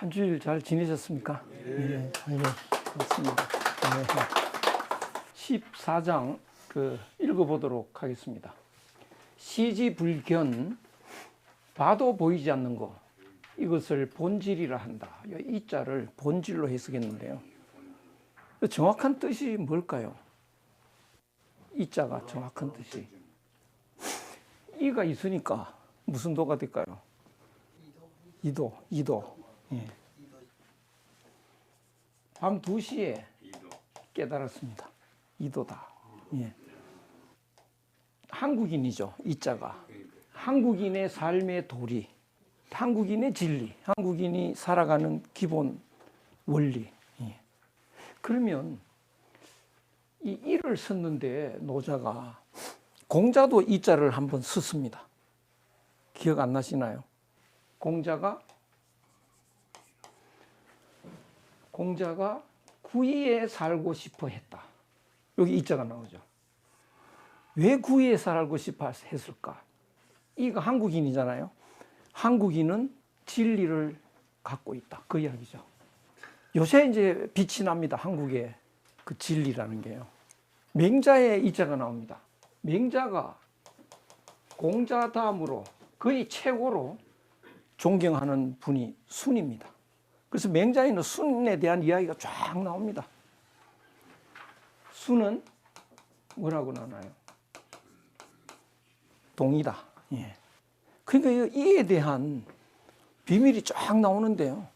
한 주일 잘 지내셨습니까? 네, 맞습니다. 네. 14장 읽어보도록 하겠습니다. 시지불견, 봐도 보이지 않는 것, 이것을 본질이라 한다. 이 자를 본질로 해석했는데요. 정확한 뜻이 뭘까요? 이 자가 정확한 뜻이. 이가 있으니까 무슨 도가 될까요? 이도. 예. 밤 2시에 깨달았습니다. 이도다. 예. 한국인이죠. 이 자가. 한국인의 삶의 도리, 한국인의 진리, 한국인이 살아가는 기본 원리. 예. 그러면 이 이를 썼는데 노자가 공자도 이 자를 한번 썼습니다. 기억 안 나시나요? 공자가 구의에 살고 싶어 했다. 여기 이 자가 나오죠. 왜 구의에 살고 싶어 했을까? 이가 한국인이잖아요. 한국인은 진리를 갖고 있다. 그 이야기죠. 요새 이제 빛이 납니다. 한국의 그 진리라는 게요. 맹자에 이 자가 나옵니다. 맹자가 공자 다음으로 거의 최고로 존경하는 분이 순입니다. 그래서 맹자에는 순에 대한 이야기가 쫙 나옵니다. 순은 뭐라고 나와요? 동이다. 예. 그러니까 이에 대한 비밀이 쫙 나오는데요.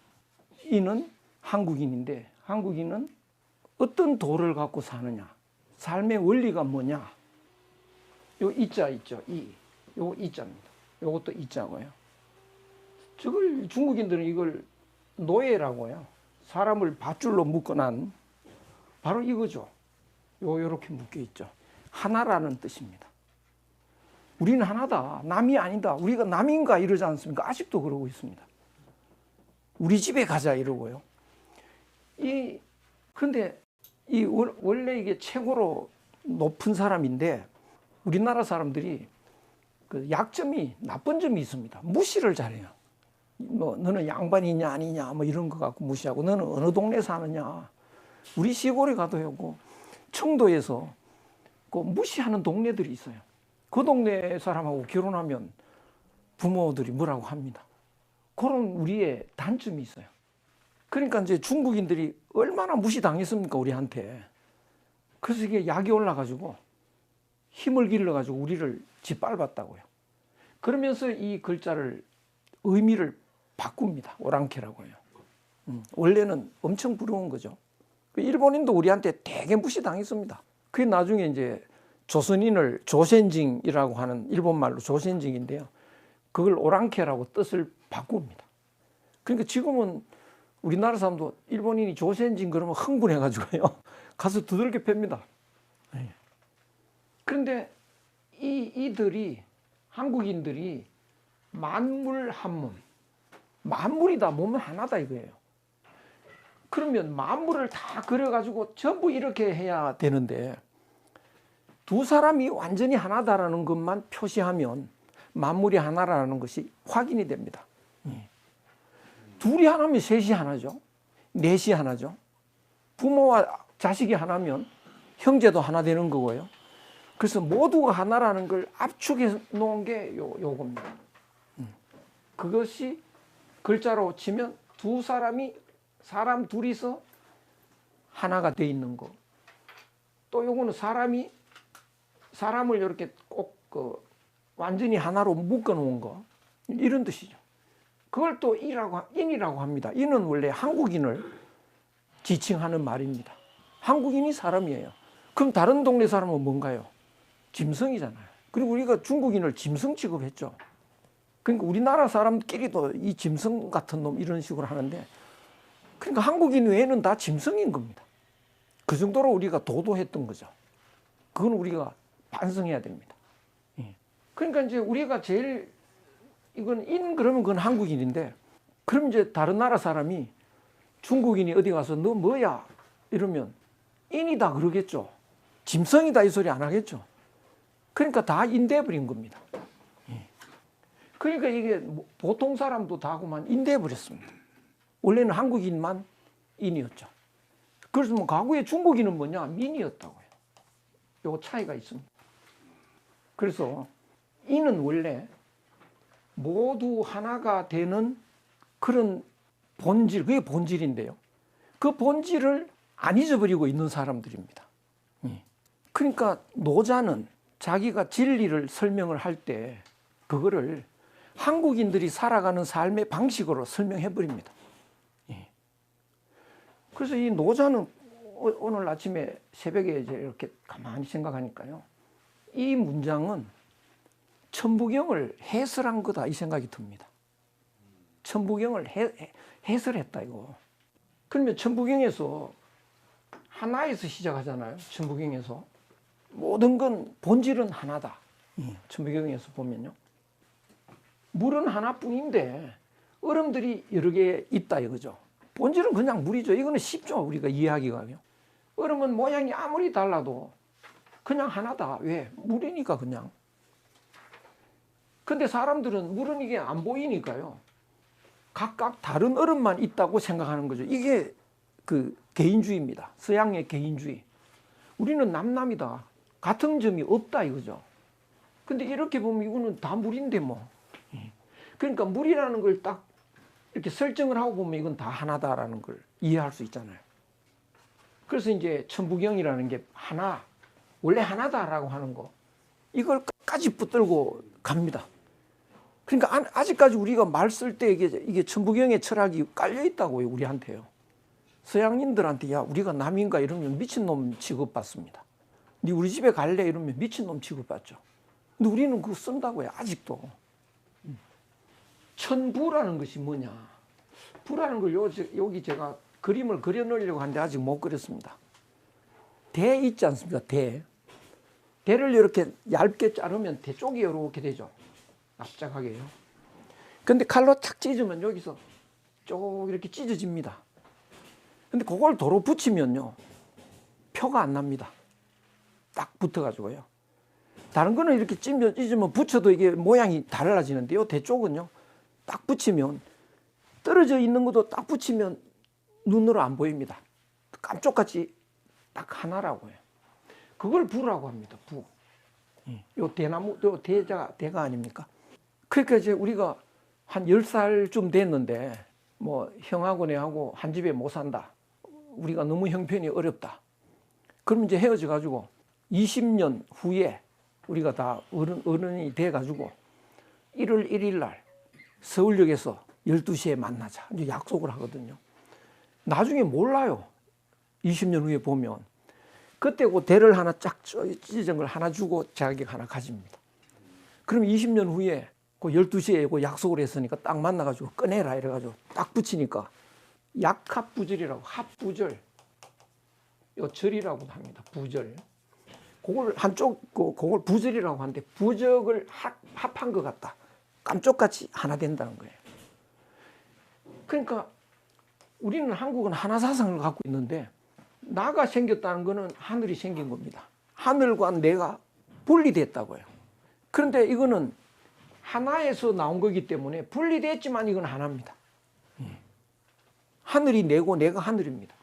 이는 한국인인데 한국인은 어떤 도를 갖고 사느냐, 삶의 원리가 뭐냐. 요 이자 있죠. 요거 이자입니다. 요것도 이자고요. 저걸 중국인들은 이걸 노예라고요. 사람을 밧줄로 묶어놓은 바로 이거죠. 요렇게 묶여 있죠. 하나라는 뜻입니다. 우리는 하나다. 남이 아니다. 우리가 남인가 이러지 않습니까? 아직도 그러고 있습니다. 우리 집에 가자 이러고요. 그런데 원래 이게 최고로 높은 사람인데 우리나라 사람들이 그 약점이 나쁜 점이 있습니다. 무시를 잘해요. 뭐 너는 양반이냐 아니냐 뭐 이런 거 갖고 무시하고 너는 어느 동네 사느냐. 우리 시골에 가도 하고 청도에서 그 무시하는 동네들이 있어요. 그 동네 사람하고 결혼하면 부모들이 뭐라고 합니다. 그런 우리의 단점이 있어요. 그러니까 이제 중국인들이 얼마나 무시당했습니까 우리한테. 그래서 이게 약이 올라가지고 힘을 길러가지고 우리를 짓밟았다고요. 그러면서 이 글자를 의미를 바꿉니다. 오랑캐라고 해요. 원래는 엄청 부러운 거죠. 일본인도 우리한테 되게 무시당했습니다. 그게 나중에 이제 조선인을 조센징이라고 하는 일본말로 조센징인데요. 그걸 오랑캐라고 뜻을 바꿉니다. 그러니까 지금은 우리나라 사람도 일본인이 조센징 그러면 흥분해가지고요. 가서 두들겨 팹니다. 그런데 이들이 한국인들이 만물 한 몸, 만물이다, 몸은 하나다 이거예요. 그러면 만물을 다 그려가지고 전부 이렇게 해야 되는데 두 사람이 완전히 하나다라는 것만 표시하면 만물이 하나라는 것이 확인이 됩니다. 둘이 하나면 셋이 하나죠. 넷이 하나죠. 부모와 자식이 하나면 형제도 하나 되는 거고요. 그래서 모두가 하나라는 걸 압축해 놓은 게 요겁니다. 그것이 글자로 치면 사람 둘이서 하나가 돼 있는 거. 또 요거는 사람을 이렇게 꼭 완전히 하나로 묶어 놓은 거. 이런 뜻이죠. 그걸 또 인이라고 합니다. 인은 원래 한국인을 지칭하는 말입니다. 한국인이 사람이에요. 그럼 다른 동네 사람은 뭔가요? 짐승이잖아요. 그리고 우리가 중국인을 짐승 취급했죠. 그러니까 우리나라 사람끼리도 이 짐승 같은 놈 이런 식으로 하는데 그러니까 한국인 외에는 다 짐승인 겁니다. 그 정도로 우리가 도도했던 거죠. 그건 우리가 반성해야 됩니다. 그러니까 이제 우리가 제일 이건 그러면 그건 한국인인데 그럼 이제 다른 나라 사람이 중국인이 어디 가서 너 뭐야 이러면 인이다 그러겠죠. 짐승이다 이 소리 안 하겠죠. 그러니까 다 인대해버린 겁니다. 그러니까 이게 보통 사람도 다 그만 인대해버렸습니다. 원래는 한국인만 인이었죠. 그래서 뭐 과거에 중국인은 뭐냐? 민이었다고요. 요 차이가 있습니다. 그래서 인은 원래 모두 하나가 되는 그런 본질, 그게 본질인데요. 그 본질을 안 잊어버리고 있는 사람들입니다. 그러니까 노자는 자기가 진리를 설명을 할 때 그거를 한국인들이 살아가는 삶의 방식으로 설명해 버립니다. 그래서 이 노자는 오늘 아침에 새벽에 이제 이렇게 가만히 생각하니까요. 이 문장은 천부경을 해설한 거다 이 생각이 듭니다. 천부경을 해설했다 이거. 그러면 천부경에서 하나에서 시작하잖아요. 천부경에서 모든 건 본질은 하나다. 천부경에서 보면요. 물은 하나뿐인데 얼음들이 여러 개 있다 이거죠. 본질은 그냥 물이죠. 이거는 쉽죠. 우리가 이해하기가요. 얼음은 모양이 아무리 달라도 그냥 하나다. 왜? 물이니까 그냥. 근데 사람들은 물은 이게 안 보이니까요. 각각 다른 얼음만 있다고 생각하는 거죠. 이게 그 개인주의입니다. 서양의 개인주의. 우리는 남남이다. 같은 점이 없다 이거죠. 근데 이렇게 보면 이거는 다 물인데 뭐. 그러니까 물이라는 걸 딱 이렇게 설정을 하고 보면 이건 다 하나다라는 걸 이해할 수 있잖아요. 그래서 이제 천부경이라는 게 하나, 원래 하나다라고 하는 거, 이걸 끝까지 붙들고 갑니다. 그러니까 아직까지 우리가 말 쓸 때 이게 천부경의 철학이 깔려 있다고요, 우리한테요. 서양인들한테 야, 우리가 남인가 이러면 미친놈 취급받습니다. 네 우리 집에 갈래 이러면 미친놈 취급받죠. 근데 우리는 그거 쓴다고요, 아직도. 천부라는 것이 뭐냐? 부라는 걸 여기 제가 그림을 그려놓으려고 하는데 아직 못 그렸습니다. 대 있지 않습니까? 대. 대를 이렇게 얇게 자르면 대 쪽이 이렇게 되죠. 납작하게요. 근데 칼로 탁 찢으면 여기서 쭉 이렇게 찢어집니다. 근데 그걸 도로 붙이면요. 표가 안 납니다. 딱 붙어가지고요. 다른 거는 이렇게 찢으면 붙여도 이게 모양이 달라지는데요. 대 쪽은요. 딱 붙이면 떨어져 있는 것도 딱 붙이면 눈으로 안 보입니다. 깜쪽같이 딱 하나라고 해요. 그걸 부라고 합니다. 부. 요 대나무, 요 대가 아닙니까? 그러니까 이제 우리가 한 10살쯤 됐는데 뭐 형하고 내하고 한 집에 못 산다. 우리가 너무 형편이 어렵다. 그럼 이제 헤어져 가지고 20년 후에 우리가 다 어른이 돼 가지고 1월 1일 날 서울역에서 12시에 만나자. 이제 약속을 하거든요. 나중에 몰라요. 20년 후에 보면. 그때 그 대를 하나 쫙 찢은 걸 하나 주고 자기 하나 가집니다. 그럼 20년 후에 그 12시에 그 약속을 했으니까 딱 만나가지고 꺼내라 이래가지고 딱 붙이니까 약합부절이라고 합부절. 요 절이라고 합니다. 부절. 그걸 그걸 부절이라고 하는데 부적을 합한 것 같다. 깜쪽같이 하나 된다는 거예요. 그러니까 우리는 한국은 하나 사상을 갖고 있는데 나가 생겼다는 거는 하늘이 생긴 겁니다. 하늘과 내가 분리됐다고요. 그런데 이거는 하나에서 나온 거기 때문에 분리됐지만 이건 하나입니다. 하늘이 내고 내가 하늘입니다.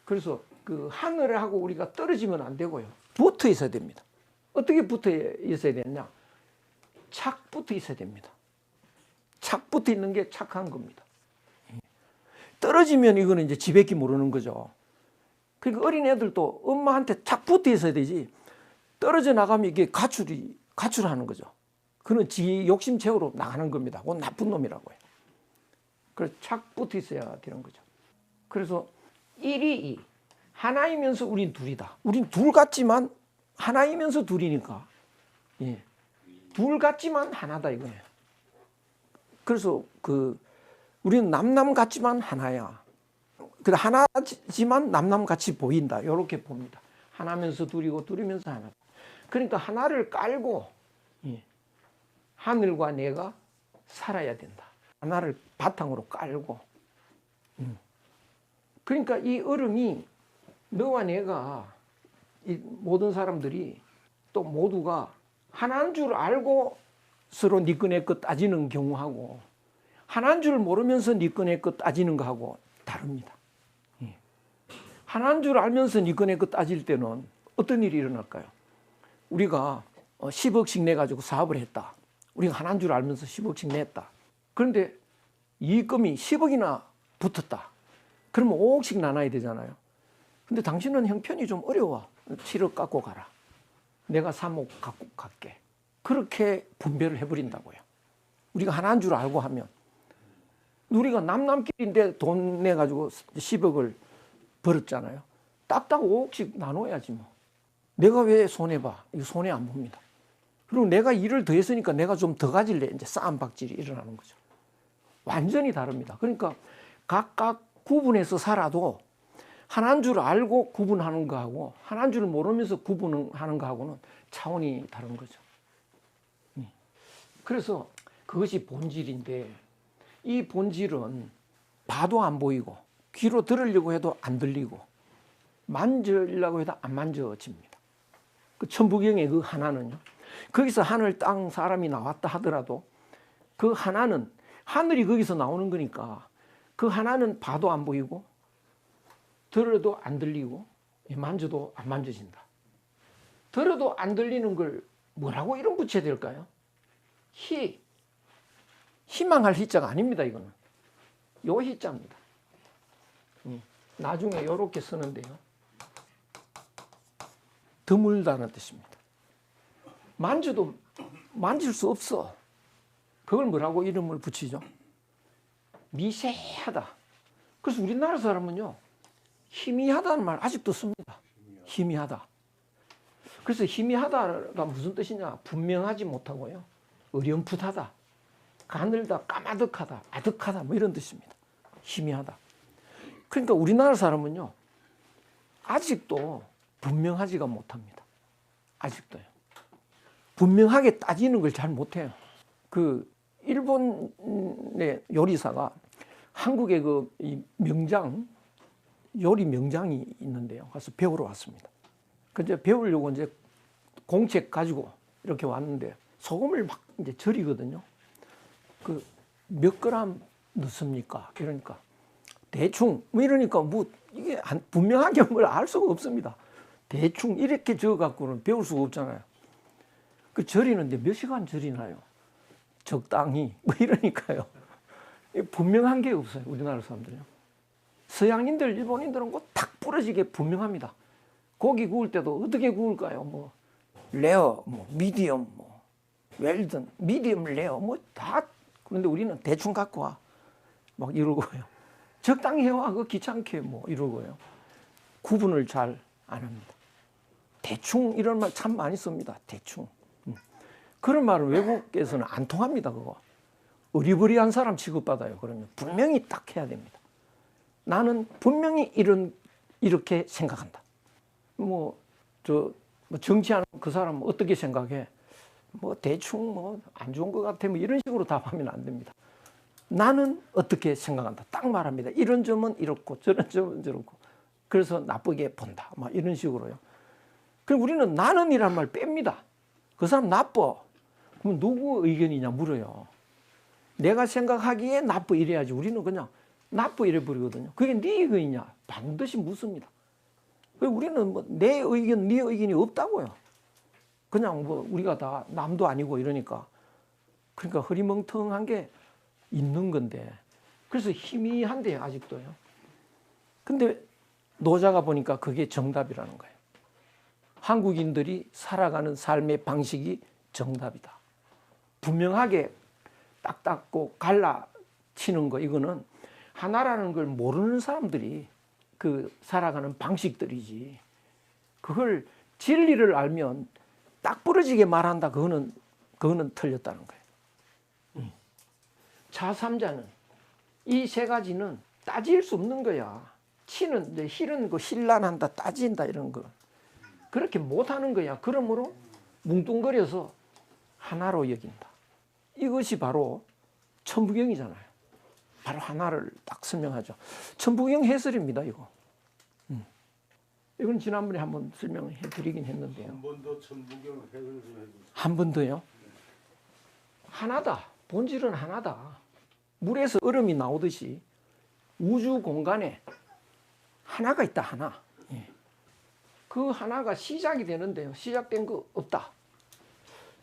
그래서 그 하늘하고 우리가 떨어지면 안 되고요. 붙어 있어야 됩니다. 어떻게 붙어 있어야 되냐? 착 붙어 있어야 됩니다. 착 붙어 있는 게 착한 겁니다. 떨어지면 이거는 이제 지뱉기 모르는 거죠. 그러니까 어린 애들도 엄마한테 착 붙어 있어야 되지. 떨어져 나가면 이게 가출하는 거죠. 그는 지 욕심 채우러 나가는 겁니다. 그건 나쁜 놈이라고 해요. 그래서 착 붙어 있어야 되는 거죠. 그래서 1이 2. 하나이면서 우린 둘이다. 우린 둘 같지만 하나이면서 둘이니까. 예. 둘 같지만 하나다 이거예요. 그래서 우리는 남남 같지만 하나야. 근데 하나지만 남남 같이 보인다. 이렇게 봅니다. 하나면서 둘이고 둘이면서 하나. 그러니까 하나를 깔고 하늘과 내가 살아야 된다. 하나를 바탕으로 깔고. 그러니까 이 얼음이 너와 내가 이 모든 사람들이 또 모두가 하나인 줄 알고 서로 니 거 내 거 따지는 경우하고 하나인 줄 모르면서 네 거 내 거 따지는 거하고 다릅니다. 하나인 줄 알면서 네 거 내 거 따질 때는 어떤 일이 일어날까요? 우리가 10억씩 내가지고 사업을 했다. 우리가 하나인 줄 알면서 10억씩 냈다. 그런데 이익금이 10억이나 붙었다. 그러면 5억씩 나눠야 되잖아요. 근데 당신은 형편이 좀 어려워. 7억 갖고 가라. 내가 3억 갖고 갈게. 그렇게 분배를 해버린다고요. 우리가 하나인 줄 알고 하면. 우리가 남남끼리인데 돈 내가지고 10억을 벌었잖아요. 딱딱 5억씩 나눠야지 뭐. 내가 왜 손해봐? 이거 손해 안 봅니다. 그리고 내가 일을 더 했으니까 내가 좀 더 가질래. 이제 싸움박질이 일어나는 거죠. 완전히 다릅니다. 그러니까 각각 구분해서 살아도 하나인 줄 알고 구분하는 거하고 하나인 줄 모르면서 구분하는 거하고는 차원이 다른 거죠. 그래서 그것이 본질인데 이 본질은 봐도 안 보이고 귀로 들으려고 해도 안 들리고 만지려고 해도 안 만져집니다. 그 천부경의 그 하나는요. 거기서 하늘, 땅, 사람이 나왔다 하더라도 그 하나는 하늘이 거기서 나오는 거니까 그 하나는 봐도 안 보이고 들어도 안 들리고 만져도 안 만져진다. 들어도 안 들리는 걸 뭐라고 이름 붙여야 될까요? 희망할 희자가 아닙니다. 이거는 요 희자입니다. 나중에 이렇게 쓰는데요. 드물다는 뜻입니다. 만져도 만질 수 없어. 그걸 뭐라고 이름을 붙이죠? 미세하다. 그래서 우리나라 사람은요, 희미하다는 말 아직도 씁니다. 희미하다. 그래서 희미하다가 무슨 뜻이냐? 분명하지 못하고요. 어렴풋하다. 가늘다, 까마득하다, 아득하다, 뭐 이런 뜻입니다. 희미하다. 그러니까 우리나라 사람은요, 아직도 분명하지가 못합니다. 아직도요. 분명하게 따지는 걸 잘 못해요. 그 일본의 요리사가 한국의 그 명장, 요리 명장이 있는데요. 가서 배우러 왔습니다. 그 이제 배우려고 이제 공책 가지고 이렇게 왔는데 소금을 막 이제 절이거든요. 그 몇 그램 넣습니까? 이러니까 대충 뭐 이러니까 뭐 이게 분명하게 뭘 알 수가 없습니다. 대충 이렇게 적어 갖고는 배울 수가 없잖아요. 그 절이는데 몇 시간 절이나요? 적당히 뭐 이러니까요. 분명한 게 없어요. 우리나라 사람들요. 서양인들, 일본인들은 탁 부러지게 분명합니다. 고기 구울 때도 어떻게 구울까요? 뭐 레어, 뭐 미디엄, 뭐 웰든, 미디엄 레어, 뭐 다. 그런데 우리는 대충 갖고 와, 막 이러고요. 적당히 해와, 그 귀찮게 뭐 이러고요. 구분을 잘 안 합니다. 대충 이런 말 참 많이 씁니다. 대충. 그런 말은 외국에서는 안 통합니다. 그거. 어리버리한 사람 취급받아요. 그러면 분명히 딱 해야 됩니다. 나는 분명히 이렇게 생각한다. 뭐 정치하는 그 사람 어떻게 생각해? 뭐 대충 뭐 안 좋은 것 같아. 뭐 이런 식으로 답하면 안 됩니다. 나는 어떻게 생각한다. 딱 말합니다. 이런 점은 이렇고 저런 점은 저렇고. 그래서 나쁘게 본다. 막 이런 식으로요. 그럼 우리는 나는이란 말 뺍니다. 그 사람 나빠. 그럼 누구 의견이냐 물어요. 내가 생각하기에 나빠 이래야지. 우리는 그냥 나빠 이래 버리거든요. 그게 네 의견이냐? 반드시 묻습니다. 우리는 뭐 내 의견, 네 의견이 없다고요. 그냥 뭐 우리가 다 남도 아니고 이러니까. 그러니까 흐리멍텅한 게 있는 건데. 그래서 희미한데 아직도요. 근데 노자가 보니까 그게 정답이라는 거예요. 한국인들이 살아가는 삶의 방식이 정답이다. 분명하게 딱 닦고 갈라치는 거, 이거는 하나라는 걸 모르는 사람들이 그 살아가는 방식들이지. 그걸 진리를 알면 딱 부러지게 말한다. 그거는 틀렸다는 거예요. 자3자는 이 세 가지는 따질 수 없는 거야. 치는, 이제 힐은 거 힐난한다, 따진다 이런 거. 그렇게 못하는 거야. 그러므로 뭉뚱거려서 하나로 여긴다. 이것이 바로 천부경이잖아요. 바로 하나를 딱 설명하죠. 천부경 해설입니다, 이거. 이건 지난번에 한번 설명해 드리긴 했는데요. 한 번 더 천부경 해설 좀 해주세요. 한 번 더요? 하나다. 본질은 하나다. 물에서 얼음이 나오듯이 우주 공간에 하나가 있다, 하나. 예. 그 하나가 시작이 되는데요. 시작된 거 없다.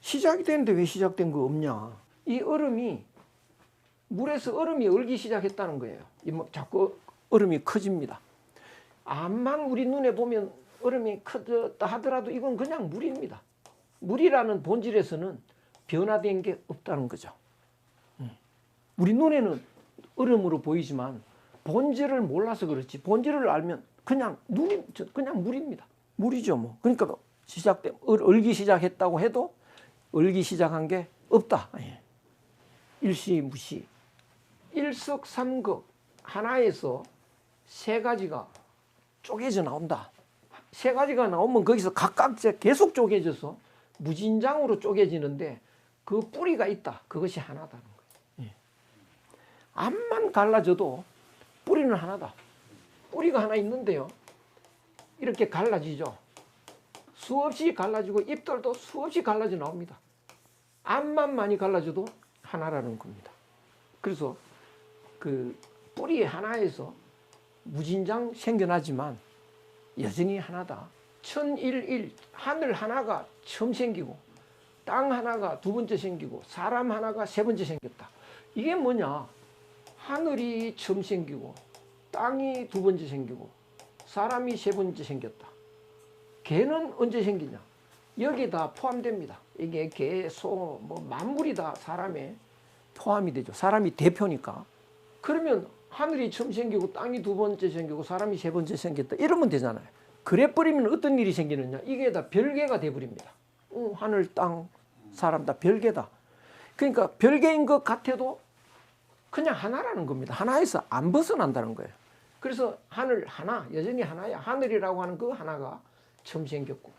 시작이 되는데 왜 시작된 거 없냐. 이 얼음이 물에서 얼음이 얼기 시작했다는 거예요. 자꾸 얼음이 커집니다. 암만 우리 눈에 보면 얼음이 커졌다 하더라도 이건 그냥 물입니다. 물이라는 본질에서는 변화된 게 없다는 거죠. 우리 눈에는 얼음으로 보이지만 본질을 몰라서 그렇지, 본질을 알면 그냥 그냥 물입니다. 물이죠 뭐. 그러니까 얼기 시작했다고 해도 얼기 시작한 게 없다. 일시무시. 일석삼극 하나에서 세 가지가 쪼개져 나온다. 세 가지가 나오면 거기서 각각 계속 쪼개져서 무진장으로 쪼개지는데 그 뿌리가 있다. 그것이 하나다는 거예요. 암만 갈라져도 뿌리는 하나다. 뿌리가 하나 있는데요. 이렇게 갈라지죠. 수없이 갈라지고 잎들도 수없이 갈라져 나옵니다. 암만 많이 갈라져도 하나라는 겁니다. 그래서 그 뿌리 하나에서 무진장 생겨나지만 여전히 하나다. 천일일, 하늘 하나가 처음 생기고 땅 하나가 두 번째 생기고 사람 하나가 세 번째 생겼다. 이게 뭐냐? 하늘이 처음 생기고 땅이 두 번째 생기고 사람이 세 번째 생겼다. 개는 언제 생기냐? 여기에 다 포함됩니다. 이게 개, 소, 뭐 만물이 다 사람에 포함이 되죠. 사람이 대표니까. 그러면 하늘이 처음 생기고 땅이 두 번째 생기고 사람이 세 번째 생겼다. 이러면 되잖아요. 그래 버리면 어떤 일이 생기느냐? 이게 다 별개가 돼버립니다. 하늘, 땅, 사람 다 별개다. 그러니까 별개인 것 같아도 그냥 하나라는 겁니다. 하나에서 안 벗어난다는 거예요. 그래서 하늘 하나, 여전히 하나야. 하늘이라고 하는 그 하나가 처음 생겼고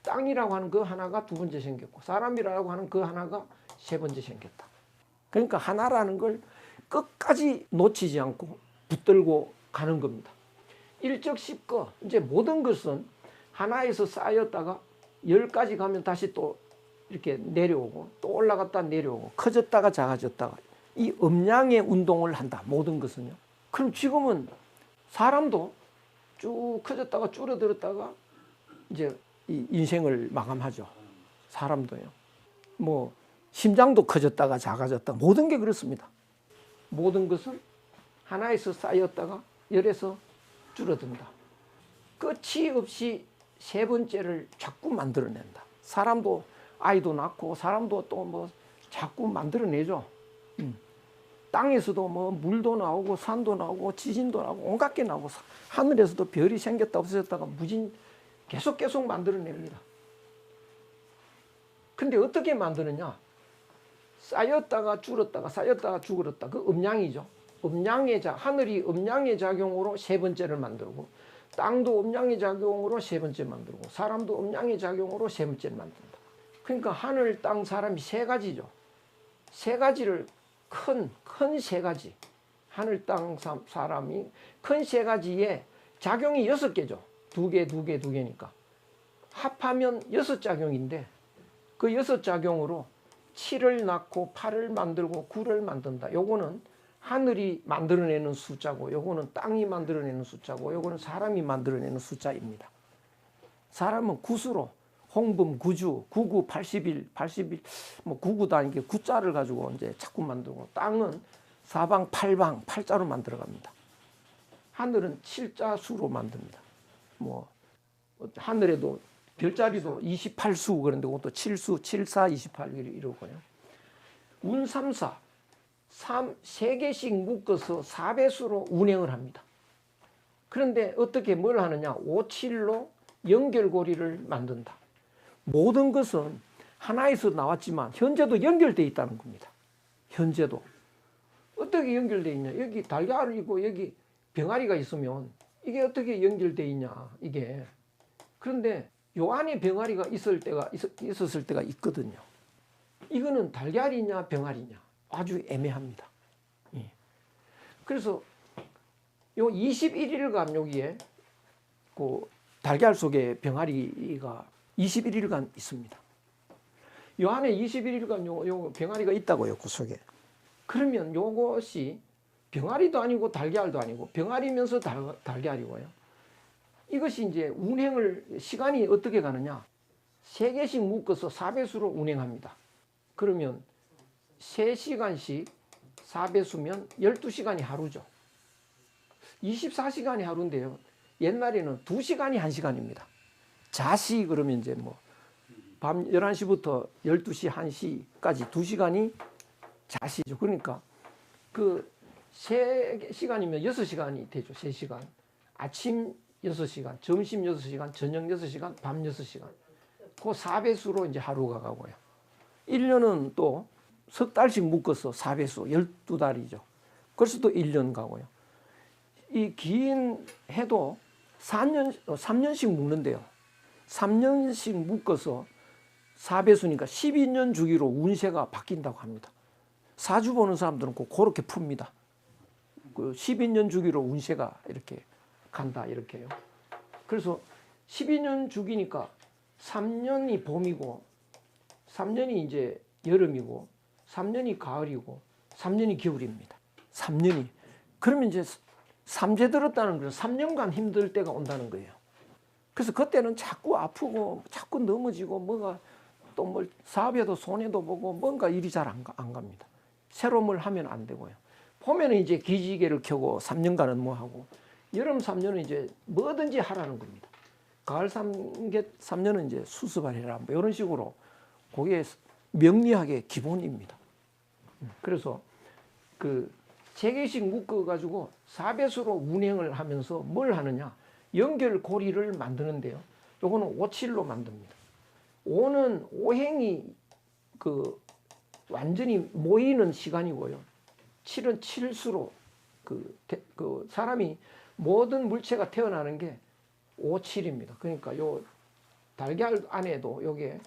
땅이라고 하는 그 하나가 두 번째 생겼고 사람이라고 하는 그 하나가 세 번째 생겼다. 그러니까 하나라는 걸 끝까지 놓치지 않고 붙들고 가는 겁니다. 일적십거, 이제 모든 것은 하나에서 쌓였다가 10까지 가면 다시 또 이렇게 내려오고 또 올라갔다 내려오고 커졌다가 작아졌다가 이 음양의 운동을 한다. 모든 것은요. 그럼 지금은 사람도 쭉 커졌다가 줄어들었다가 이제 이 인생을 마감하죠. 사람도요. 뭐 심장도 커졌다가 작아졌다가 모든 게 그렇습니다. 모든 것은 하나에서 쌓였다가 열에서 줄어든다. 끝이 없이 세 번째를 자꾸 만들어낸다. 사람도 아이도 낳고 사람도 또 뭐 자꾸 만들어내죠. 땅에서도 뭐 물도 나오고 산도 나오고 지진도 나오고 온갖 게 나오고 하늘에서도 별이 생겼다 없어졌다가 무진 계속 만들어냅니다. 근데 어떻게 만드느냐? 쌓였다가 줄었다가 쌓였다가 줄었다. 그 음양이죠. 하늘이 음양의 작용으로 세 번째를 만들고 땅도 음양의 작용으로 세 번째 만들고 사람도 음양의 작용으로 세 번째를 만든다. 그러니까 하늘, 땅, 사람이 세 가지죠. 세 가지를 큰 세 가지. 하늘, 땅, 사람이 큰 세 가지에 작용이 6개죠. 두 개니까. 합하면 6작용인데 그 6작용으로 7을 낳고 8을 만들고 9를 만든다. 요거는 하늘이 만들어내는 숫자고 요거는 땅이 만들어내는 숫자고 요거는 사람이 만들어내는 숫자입니다. 사람은 구수로 홍범, 구주, 99, 81, 뭐 99도 아니게 구자를 가지고 이제 자꾸 만들고 땅은 사방, 팔방, 팔자로 만들어 갑니다. 하늘은 7자 수로 만듭니다. 뭐 하늘에도 별자리도 28수 그런데 그것도 7수, 7, 4, 28 이러고요. 운삼사 3개씩 묶어서 4배수로 운행을 합니다. 그런데 어떻게 뭘 하느냐? 5, 7로 연결고리를 만든다. 모든 것은 하나에서 나왔지만 현재도 연결되어 있다는 겁니다. 현재도. 어떻게 연결되어 있냐? 여기 달걀이고 여기 병아리가 있으면 이게 어떻게 연결되어 있냐? 이게. 그런데 요 안에 병아리가 있었을 때가 있거든요. 이거는 달걀이냐 병아리냐 아주 애매합니다. 그래서 요 21일간 여기에 그 달걀 속에 병아리가 21일간 있습니다. 요 안에 21일간 요 병아리가 있다고요, 그 속에. 그러면 요것이 병아리도 아니고 달걀도 아니고 병아리면서 달걀이고요. 이것이 이제 운행을 시간이 어떻게 가느냐? 3개씩 묶어서 4배수로 운행합니다. 그러면 3시간씩 4배수면 12시간이 하루죠. 24시간이 하루인데요. 옛날에는 2시간이 1시간입니다. 자시 그러면 이제 뭐 밤 11시부터 12시, 1시까지 2시간이 자시죠. 그러니까 그 3시간이면 6시간이 되죠. 3시간. 아침 6시간, 점심 6시간, 저녁 6시간, 밤 6시간. 그 4배수로 이제 하루가 가고요. 1년은 또 석 달씩 묶어서 4배수, 12달이죠. 그래서 또 1년 가고요. 이 긴 해도 3년씩 묶는데요. 3년씩 묶어서 4배수니까 12년 주기로 운세가 바뀐다고 합니다. 사주 보는 사람들은 꼭 그렇게 풉니다. 그 12년 주기로 운세가 이렇게 간다 이렇게요. 그래서 12년 주기니까 3년이 봄이고 3년이 이제 여름이고 3년이 가을이고 3년이 겨울입니다. 3년이. 그러면 이제 삼재 들었다는 건 3년간 힘들 때가 온다는 거예요. 그래서 그때는 자꾸 아프고 자꾸 넘어지고 뭐가 또 뭘 사업에도 손해도 보고 뭔가 일이 잘 안 갑니다. 새로운 걸 하면 안 되고요. 봄에는 이제 기지개를 켜고 3년간은 뭐 하고 여름 3년은 이제 뭐든지 하라는 겁니다. 가을 3년은 이제 수습을 해라 뭐 이런 식으로 그게 명리학의 기본입니다. 그래서 그 3개씩 묶어가지고 4배수로 운행을 하면서 뭘 하느냐? 연결고리를 만드는데요. 요거는 5칠로 만듭니다. 5는 오행이 그 완전히 모이는 시간이고요. 7은 칠수로 그 사람이 모든 물체가 태어나는 게 5, 7입니다. 그러니까 요 달걀 안에도 요게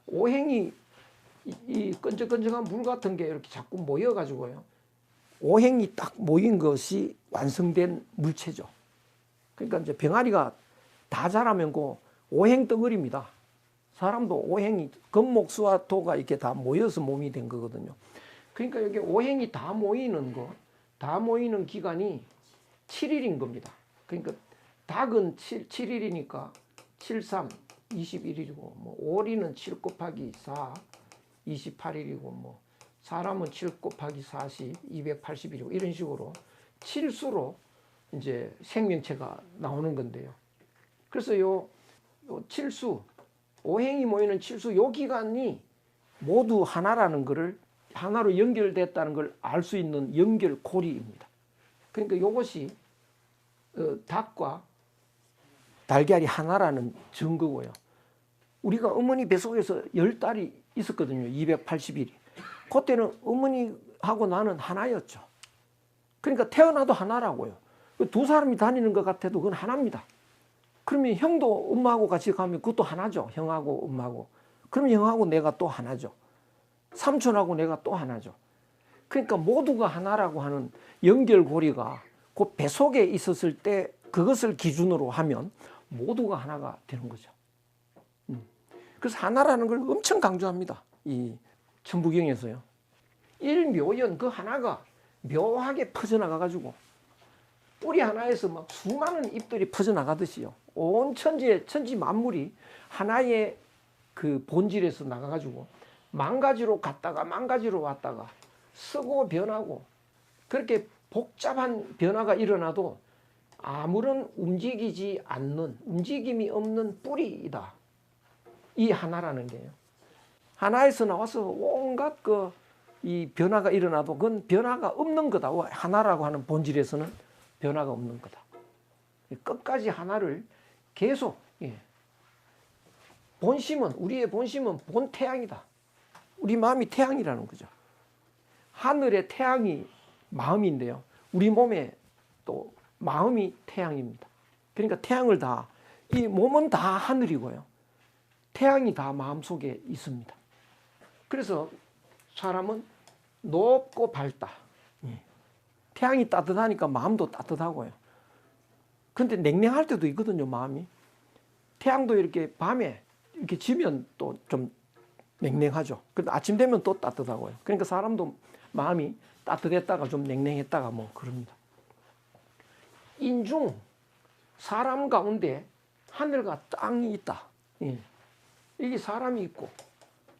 오행이 이 끈적끈적한 물 같은 게 이렇게 자꾸 모여가지고요. 오행이 딱 모인 것이 완성된 물체죠. 그러니까 이제 병아리가 다 자라면 그 오행 덩어리입니다. 사람도 오행이 금목수와 토가 이렇게 다 모여서 몸이 된 거거든요. 그러니까 여기 오행이 다 모이는 거, 다 모이는 기간이 7일인 겁니다. 그러니까 닭은 7일이니까 7, 3, 21일이고 뭐 오리는 7 곱하기 4, 28일이고 뭐 사람은 7 곱하기 40, 280일이고 이런 식으로 7수로 이제 생명체가 나오는 건데요. 그래서 요 7수, 오행이 모이는 7수 요 기간이 모두 하나라는 것을 하나로 연결됐다는 걸 알 수 있는 연결고리입니다. 그러니까 이것이 닭과 달걀이 하나라는 증거고요. 우리가 어머니 뱃속에서 10달이 있었거든요. 280일이. 그때는 어머니하고 나는 하나였죠. 그러니까 태어나도 하나라고요. 두 사람이 다니는 것 같아도 그건 하나입니다. 그러면 형도 엄마하고 같이 가면 그것도 하나죠. 형하고 엄마하고. 그러면 형하고 내가 또 하나죠. 삼촌하고 내가 또 하나죠. 그러니까 모두가 하나라고 하는 연결고리가 그 뱃속에 있었을 때 그것을 기준으로 하면 모두가 하나가 되는 거죠. 그래서 하나라는 걸 엄청 강조합니다. 이 천부경에서요. 일묘연 그 하나가 묘하게 퍼져나가가지고 뿌리 하나에서 막 수많은 잎들이 퍼져나가듯이요. 온 천지 만물이 하나의 그 본질에서 나가가지고 망가지로 갔다가 망가지로 왔다가 쓰고 변하고 그렇게 복잡한 변화가 일어나도 아무런 움직이지 않는 움직임이 없는 뿌리이다. 이 하나라는 게요. 하나에서 나와서 온갖 이 변화가 일어나도 그건 변화가 없는 거다. 하나라고 하는 본질에서는 변화가 없는 거다. 끝까지 하나를 계속 본심은 우리의 본심은 본태양이다. 우리 마음이 태양이라는 거죠. 하늘의 태양이 마음인데요. 우리 몸에 또 마음이 태양입니다. 그러니까 태양을 이 몸은 다 하늘이고요. 태양이 다 마음속에 있습니다. 그래서 사람은 높고 밝다. 태양이 따뜻하니까 마음도 따뜻하고요. 근데 냉랭할 때도 있거든요, 마음이. 태양도 이렇게 밤에 이렇게 지면 또 좀 냉랭하죠. 근데 아침 되면 또 따뜻하고요. 그러니까 사람도 마음이 따뜻했다가 좀 냉랭했다가 뭐 그럽니다. 인중, 사람 가운데 하늘과 땅이 있다. 예. 이게 사람이 있고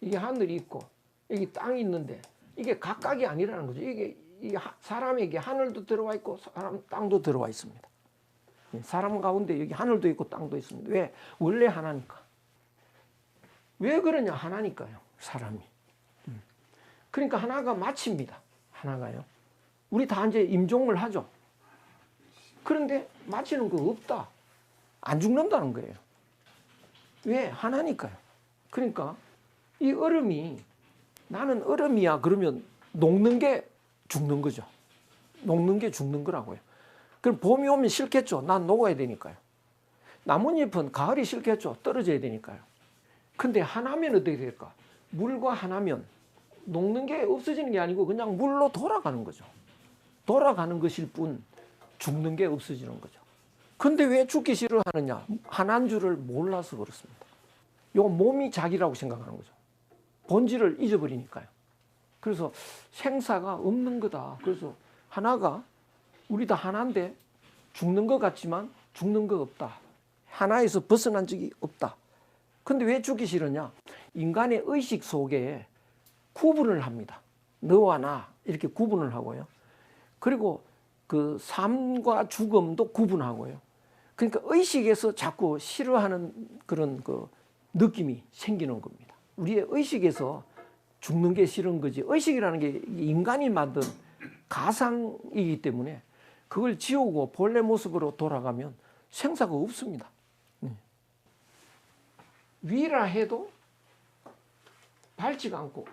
이게 하늘이 있고 여기 땅이 있는데 이게 각각이 아니라는 거죠. 이게 사람에게 하늘도 들어와 있고 사람 땅도 들어와 있습니다. 예. 사람 가운데 여기 하늘도 있고 땅도 있습니다. 왜? 원래 하나니까. 왜 그러냐? 하나니까요. 사람이. 그러니까 하나가 마칩니다. 하나가요. 우리 다 이제 임종을 하죠. 그런데 마치는 거 없다. 안 죽는다는 거예요. 왜? 하나니까요. 그러니까 이 얼음이 나는 얼음이야 그러면 녹는 게 죽는 거죠. 녹는 게 죽는 거라고요. 그럼 봄이 오면 싫겠죠. 난 녹아야 되니까요. 나뭇잎은 가을이 싫겠죠. 떨어져야 되니까요. 근데 하나면 어떻게 될까? 물과 하나면 녹는 게 없어지는 게 아니고 그냥 물로 돌아가는 거죠. 돌아가는 것일 뿐 죽는 게 없어지는 거죠. 근데 왜 죽기 싫어하느냐? 하나인 줄을 몰라서 그렇습니다. 이거 몸이 자기라고 생각하는 거죠. 본질을 잊어버리니까요. 그래서 생사가 없는 거다. 그래서 하나가 우리 다 하나인데 죽는 것 같지만 죽는 거 없다. 하나에서 벗어난 적이 없다. 근데 왜 죽기 싫으냐? 인간의 의식 속에 구분을 합니다. 너와 나 이렇게 구분을 하고요. 그리고 그 삶과 죽음도 구분하고요. 그러니까 의식에서 자꾸 싫어하는 그런 그 느낌이 생기는 겁니다. 우리의 의식에서 죽는 게 싫은 거지. 의식이라는 게 인간이 만든 가상이기 때문에 그걸 지우고 본래 모습으로 돌아가면 생사가 없습니다. 위라 해도 밝지가 않고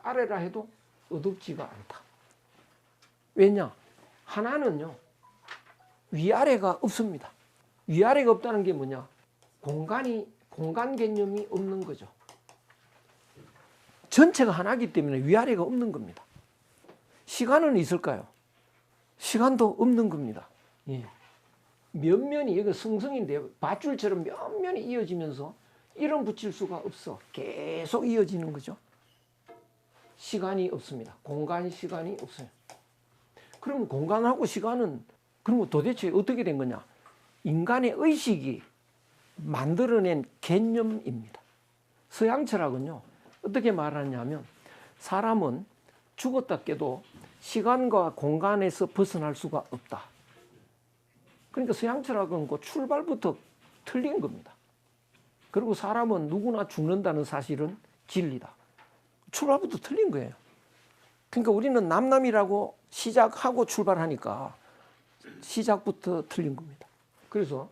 아래라 해도 어둡지가 않다. 왜냐? 하나는요 위아래가 없습니다. 위아래가 없다는 게 뭐냐? 공간 개념이 없는 거죠. 전체가 하나이기 때문에 위아래가 없는 겁니다. 시간은 있을까요? 시간도 없는 겁니다. 예. 면면이 여기 승성인데 밧줄처럼 면면이 이어지면서 이름 붙일 수가 없어. 계속 이어지는 거죠. 시간이 없습니다. 공간, 시간이 없어요. 그럼 공간하고 시간은 그럼 도대체 어떻게 된 거냐? 인간의 의식이 만들어낸 개념입니다. 서양 철학은요. 어떻게 말하냐면 사람은 죽었다 깨도 시간과 공간에서 벗어날 수가 없다. 그러니까 서양 철학은 그 출발부터 틀린 겁니다. 그리고 사람은 누구나 죽는다는 사실은 진리다. 출발부터 틀린 거예요. 그러니까 우리는 남남이라고 시작하고 출발하니까 시작부터 틀린 겁니다. 그래서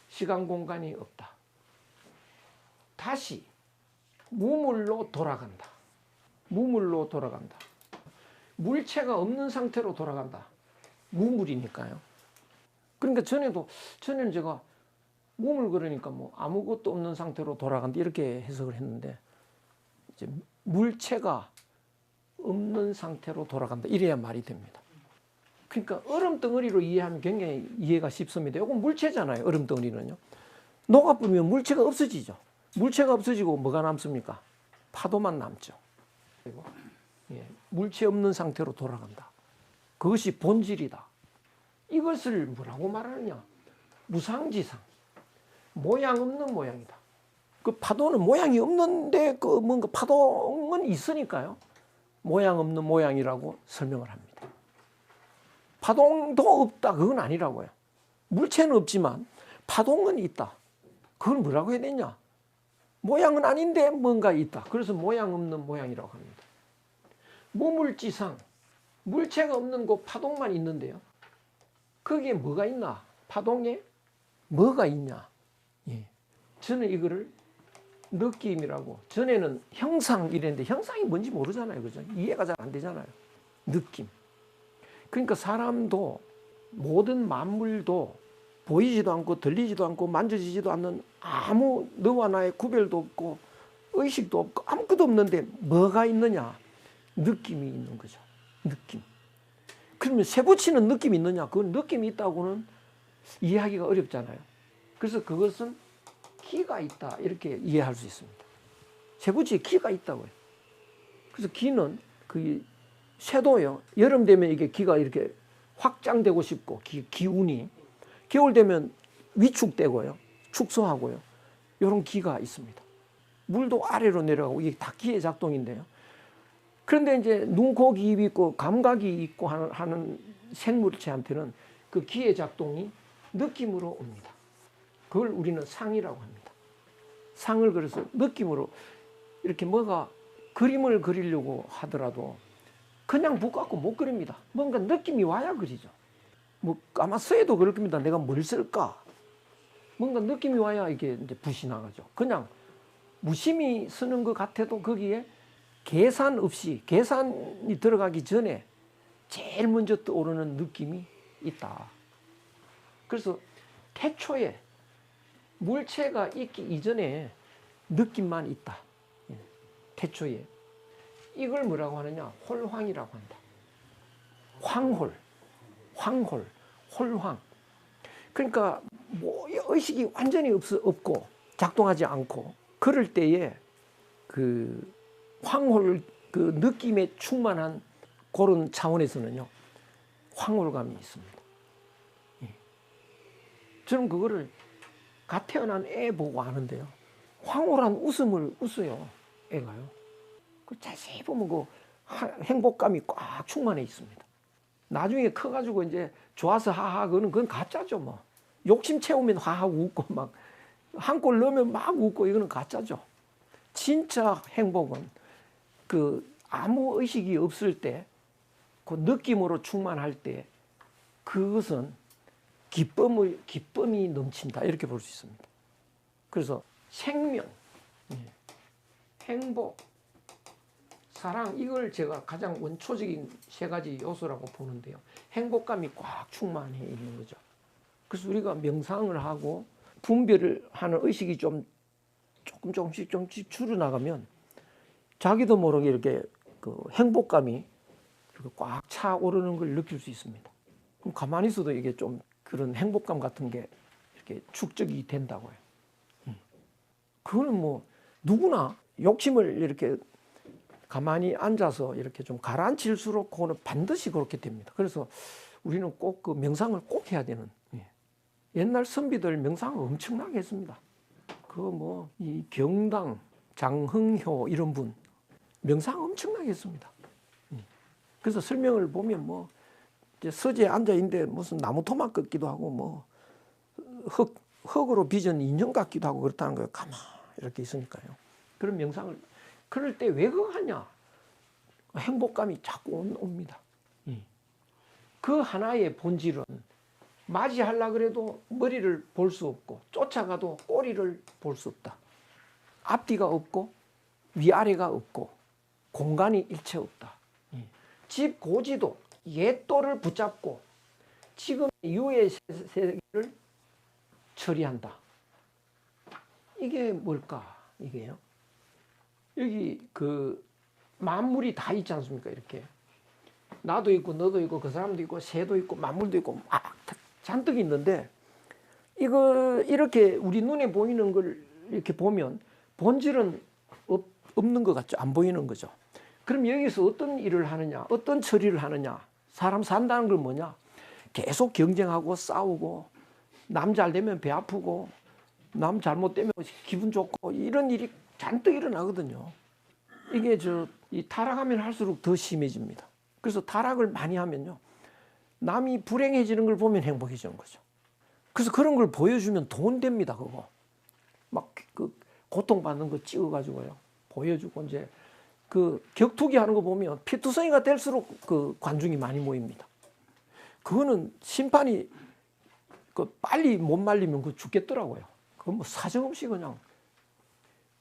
시간 공간이 없다. 다시 무물로 돌아간다. 무물로 돌아간다. 물체가 없는 상태로 돌아간다. 무물이니까요. 그러니까 전에는 제가 무물 그러니까 뭐 아무것도 없는 상태로 돌아간다 이렇게 해석을 했는데 이제 물체가 없는 상태로 돌아간다 이래야 말이 됩니다. 그러니까 얼음 덩어리로 이해하면 굉장히 이해가 쉽습니다. 이건 물체잖아요. 얼음 덩어리는요. 녹아버리면 물체가 없어지죠. 물체가 없어지고 뭐가 남습니까? 파도만 남죠. 그리고 물체 없는 상태로 돌아간다. 그것이 본질이다. 이것을 뭐라고 말하느냐? 무상지상. 모양 없는 모양이다. 그 파도는 모양이 없는데 그 뭔가 파동은 있으니까요. 모양 없는 모양이라고 설명을 합니다. 파동도 없다. 그건 아니라고요. 물체는 없지만 파동은 있다. 그걸 뭐라고 해야 되냐? 모양은 아닌데 뭔가 있다. 그래서 모양 없는 모양이라고 합니다. 무물지상. 물체가 없는 곳 파동만 있는데요. 거기에 뭐가 있나? 파동에 뭐가 있냐? 예. 저는 이거를 느낌이라고. 전에는 형상 이랬는데 형상이 뭔지 모르잖아요. 그죠? 이해가 잘 안 되잖아요. 느낌. 그러니까 사람도 모든 만물도 보이지도 않고 들리지도 않고 만져지지도 않는 아무 너와 나의 구별도 없고 의식도 없고 아무것도 없는데 뭐가 있느냐? 느낌이 있는 거죠. 느낌. 그러면 세 붙이는 느낌이 있느냐? 그건 느낌이 있다고는 이해하기가 어렵잖아요. 그래서 그것은 기가 있다 이렇게 이해할 수 있습니다. 세 붙이에 기가 있다고요. 그래서 기는 그 쇠도요. 여름 되면 이게 기가 이렇게 확장되고 싶고 기운이 겨울 되면 위축되고요. 축소하고요. 이런 기가 있습니다. 물도 아래로 내려가고 이게 다 기의 작동인데요. 그런데 이제 눈, 코, 귀, 입이 있고 감각이 있고 하는 생물체한테는 그 기의 작동이 느낌으로 옵니다. 그걸 우리는 상이라고 합니다. 상을 그래서 느낌으로 이렇게 뭐가 그림을 그리려고 하더라도 그냥 붓 갖고 못 그립니다. 뭔가 느낌이 와야 그리죠. 뭐 아마 서예도 그럴 겁니다. 내가 뭘 쓸까? 뭔가 느낌이 와야 이게 이제 붓이 나가죠. 그냥 무심히 쓰는 것 같아도 거기에 계산 없이 계산이 들어가기 전에 제일 먼저 떠오르는 느낌이 있다. 그래서 태초에 물체가 있기 이전에 느낌만 있다. 태초에. 이걸 뭐라고 하느냐? 홀황이라고 한다. 황홀, 홀황. 그러니까 뭐 의식이 완전히 없고 작동하지 않고 그럴 때에 그 황홀 그 느낌에 충만한 그런 차원에서는요 황홀감이 있습니다. 저는 그거를 갓 태어난 애 보고 아는데요. 황홀한 웃음을 웃어요. 애가요. 그 자세히 보면 그 행복감이 꽉 충만해 있습니다. 나중에 커가지고 이제 좋아서 하하 그건 가짜죠 뭐. 욕심 채우면 하하고 웃고 막 한 골 넣으면 막 웃고 이거는 가짜죠. 진짜 행복은 그 아무 의식이 없을 때, 그 느낌으로 충만할 때 그것은 기쁨이 넘친다 이렇게 볼 수 있습니다. 그래서 생명, 행복, 사랑 이걸 제가 가장 원초적인 세 가지 요소라고 보는데요. 행복감이 꽉 충만해 있는 거죠. 그래서 우리가 명상을 하고 분별을 하는 의식이 조금씩 줄어나가면 자기도 모르게 이렇게 그 행복감이 이렇게 꽉 차오르는 걸 느낄 수 있습니다. 그럼 가만히 있어도 이게 좀 그런 행복감 같은 게 이렇게 축적이 된다고요. 그거는 뭐 누구나 욕심을 이렇게 가만히 앉아서 이렇게 좀 가라앉힐수록 그거는 반드시 그렇게 됩니다. 그래서 우리는 꼭 그 명상을 꼭 해야 되는. 옛날 선비들 명상을 엄청나게 했습니다. 그 뭐 이 경당, 장흥효 이런 분 명상 엄청나게 했습니다. 그래서 설명을 보면 뭐 이제 서재에 앉아 있는데 무슨 나무 토막 같기도 하고 뭐 흙으로 빚은 인형 같기도 하고 그렇다는 거예요. 가만 이렇게 있으니까요. 그런 명상을 그럴 때 왜 그거 하냐? 행복감이 자꾸 옵니다. 그 하나의 본질은 맞이하려고 그래도 머리를 볼 수 없고 쫓아가도 꼬리를 볼 수 없다. 앞뒤가 없고 위아래가 없고 공간이 일체 없다. 집 고지도 옛도를 붙잡고 지금 유의 세계를 처리한다. 이게 뭘까? 이게요. 여기 그 만물이 다 있지 않습니까? 이렇게 나도 있고 너도 있고 그 사람도 있고 새도 있고 만물도 있고 막 잔뜩 있는데 이거 이렇게 우리 눈에 보이는 걸 이렇게 보면 본질은 없는 것 같죠. 안 보이는 거죠. 그럼 여기서 어떤 일을 하느냐, 어떤 처리를 하느냐. 사람 산다는 건 뭐냐? 계속 경쟁하고 싸우고 남 잘 되면 배 아프고 남 잘못되면 기분 좋고 이런 일이 잔뜩 일어나거든요. 이게 이 타락하면 할수록 더 심해집니다. 그래서 타락을 많이 하면요. 남이 불행해지는 걸 보면 행복해지는 거죠. 그래서 그런 걸 보여주면 돈 됩니다, 그거. 막 그 고통받는 거 찍어가지고요. 보여주고 이제 그 격투기 하는 거 보면 피투성이가 될수록 그 관중이 많이 모입니다. 그거는 심판이 그 빨리 못 말리면 그 죽겠더라고요. 그건 뭐 사정없이 그냥.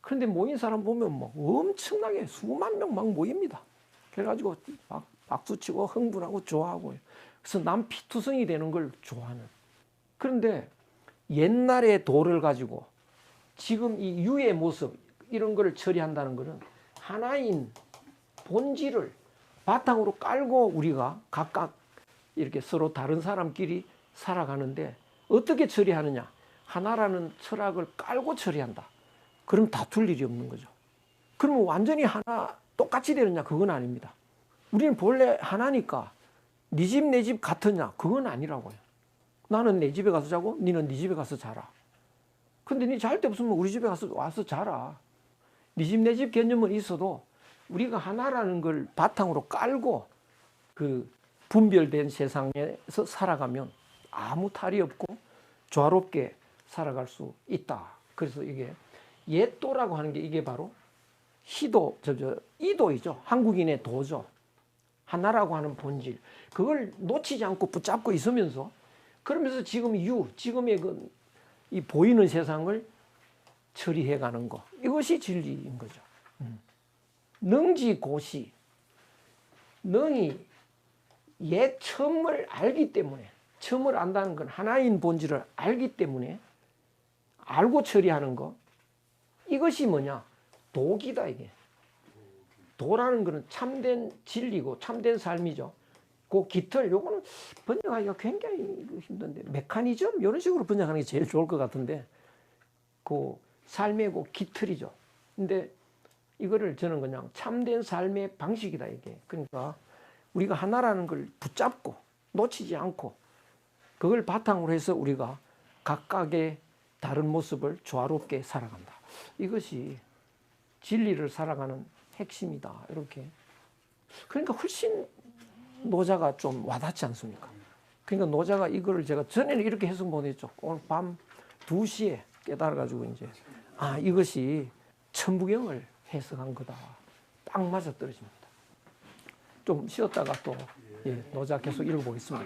그런데 모인 사람 보면 뭐 엄청나게 수만 명 막 모입니다. 그래가지고 막 박수치고 흥분하고 좋아하고요. 그래서 남 피투성이 되는 걸 좋아하는. 그런데 옛날의 도를 가지고 지금 이 유의 모습 이런 걸 처리한다는 것은 하나인 본질을 바탕으로 깔고 우리가 각각 이렇게 서로 다른 사람끼리 살아가는데 어떻게 처리하느냐? 하나라는 철학을 깔고 처리한다. 그럼 다툴 일이 없는 거죠. 그러면 완전히 하나 똑같이 되느냐? 그건 아닙니다. 우리는 본래 하나니까 네 집 내 집 같으냐? 그건 아니라고요. 나는 내 집에 가서 자고 너는 네 집에 가서 자라. 근데 네 잘 데 없으면 우리 집에 와서 자라. 네 집 내 집 개념은 있어도 우리가 하나라는 걸 바탕으로 깔고 그 분별된 세상에서 살아가면 아무 탈이 없고 조화롭게 살아갈 수 있다. 그래서 이게 옛도라고 하는 게 이게 바로 희도, 이도이죠. 한국인의 도죠. 하나라고 하는 본질. 그걸 놓치지 않고 붙잡고 있으면서 그러면서 지금 지금의 이 보이는 세상을 처리해 가는 거. 이것이 진리인 거죠. 능지고시. 능이 옛 처음을 알기 때문에, 처음을 안다는 건 하나인 본질을 알기 때문에 알고 처리하는 거. 이것이 뭐냐? 도기다 이게. 도라는 것은 참된 진리고 참된 삶이죠. 그 깃털, 요거는 번역하기가 굉장히 힘든데 메커니즘 이런 식으로 번역하는 게 제일 좋을 것 같은데 그 삶의 그 깃털이죠. 근데 이거를 저는 그냥 참된 삶의 방식이다 이게. 그러니까 우리가 하나라는 걸 붙잡고 놓치지 않고 그걸 바탕으로 해서 우리가 각각의 다른 모습을 조화롭게 살아간다. 이것이 진리를 살아가는 핵심이다. 이렇게. 그러니까 훨씬 노자가 좀 와닿지 않습니까? 그러니까 노자가 이거를 제가 전에는 이렇게 해석 못했죠. 오늘 밤 2시에 깨달아가지고 이제 이것이 천부경을 해석한 거다. 딱 맞아 떨어집니다. 좀 쉬었다가 또 노자 계속 읽어보겠습니다.